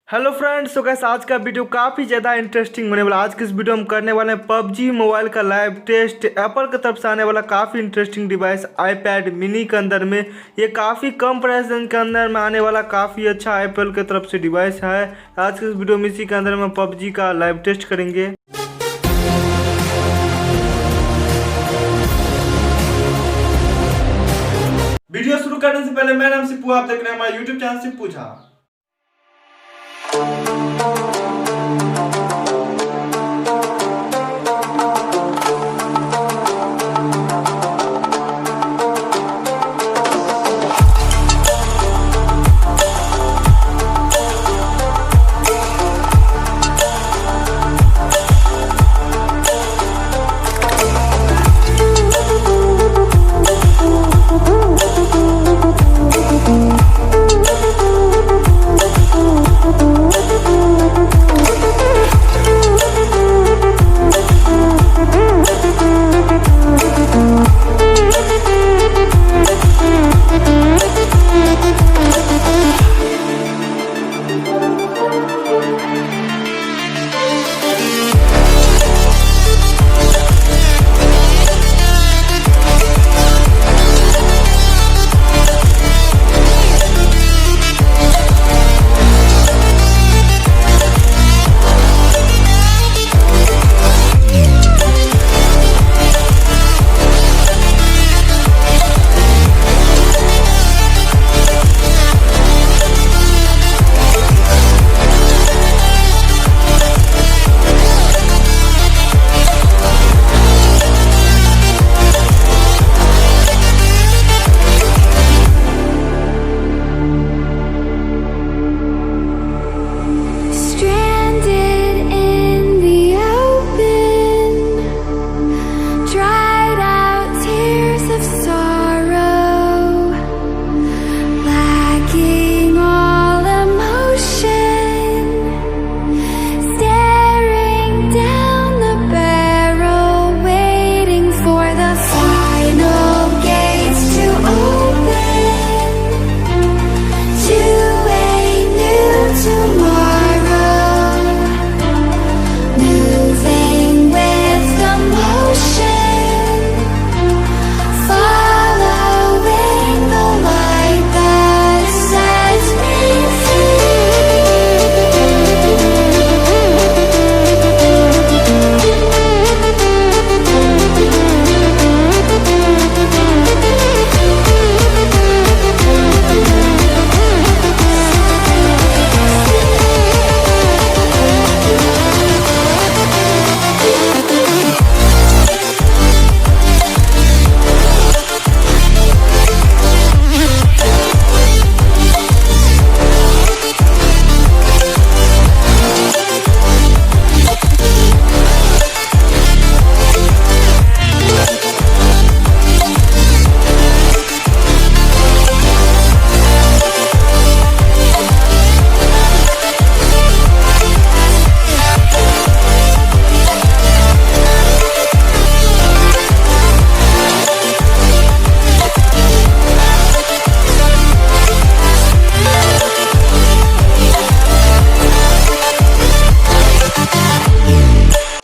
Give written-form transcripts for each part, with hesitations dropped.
Hello friends, तो कैसे आज का वीडियो काफ़ी ज़्यादा इंटरेस्टिंग होने वाला। आज के इस वीडियो में करने वाले हैं पबजी मोबाइल का लाइव टेस्ट। एप्पल की तरफ से आने वाला काफ़ी इंटरेस्टिंग डिवाइस iPad मिनी के अंदर में, ये काफ़ी कम प्राइस के अंदर में आने वाला काफ़ी अच्छा एप्पल की तरफ से डिवाइस है। आज के इस वीडियो में इसी के अंदर में पबजी का लाइव टेस्ट करेंगे। वीडियो शुरू करने से पहले मेरा नाम सिप्पू, आप देख रहे हैं हमारे यूट्यूब चैनल सिप्पू झा।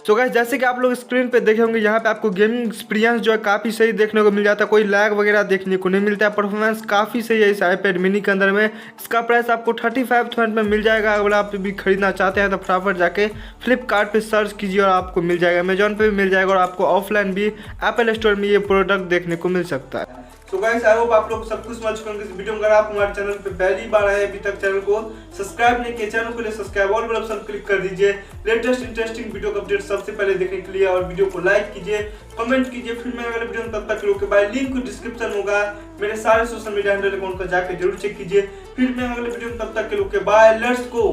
तो गाइस, जैसे कि आप लोग स्क्रीन पे देखे होंगे, यहाँ पे आपको गेमिंग एक्सपीरियंस जो है काफ़ी सही देखने को मिल जाता है। कोई लैग वगैरह देखने को नहीं मिलता है। परफॉर्मेंस काफ़ी सही है इस iPad मिनी के अंदर में। इसका प्राइस आपको 35,000 में मिल जाएगा। अगर आप भी खरीदना चाहते हैं तो फटाफट जाके फ्लिपकार्ट पे सर्च कीजिए और आपको मिल जाएगा। अमेजॉन पे भी मिल जाएगा और आपको ऑफलाइन भी एप्पल स्टोर में ये प्रोडक्ट देखने को मिल सकता है। तो गाइस, आई होप आप लोग सब कुछ समझ चुके इस वीडियो में। अगर आप हमारे चैनल पे पहली बार आए, अभी तक चैनल को सब्सक्राइब नहीं किया, चैनल को लिए subscribe all button option click कर दीजिए लेटेस्ट इंटरेस्टिंग वीडियो का अपडेट सबसे पहले देखने के लिए। और वीडियो को लाइक कीजिए, कमेंट कीजिए। फिर मैं अगले वीडियो में तब तक के लिए बाय। लिंक डिस्क्रिप्शन होगा, मेरे सारे सोशल मीडिया हैंडल अकाउंट को जाकर जरूर चेक कीजिए। फिर मैं अगले वीडियो में तब तक के लिए बाय, लेट्स गो।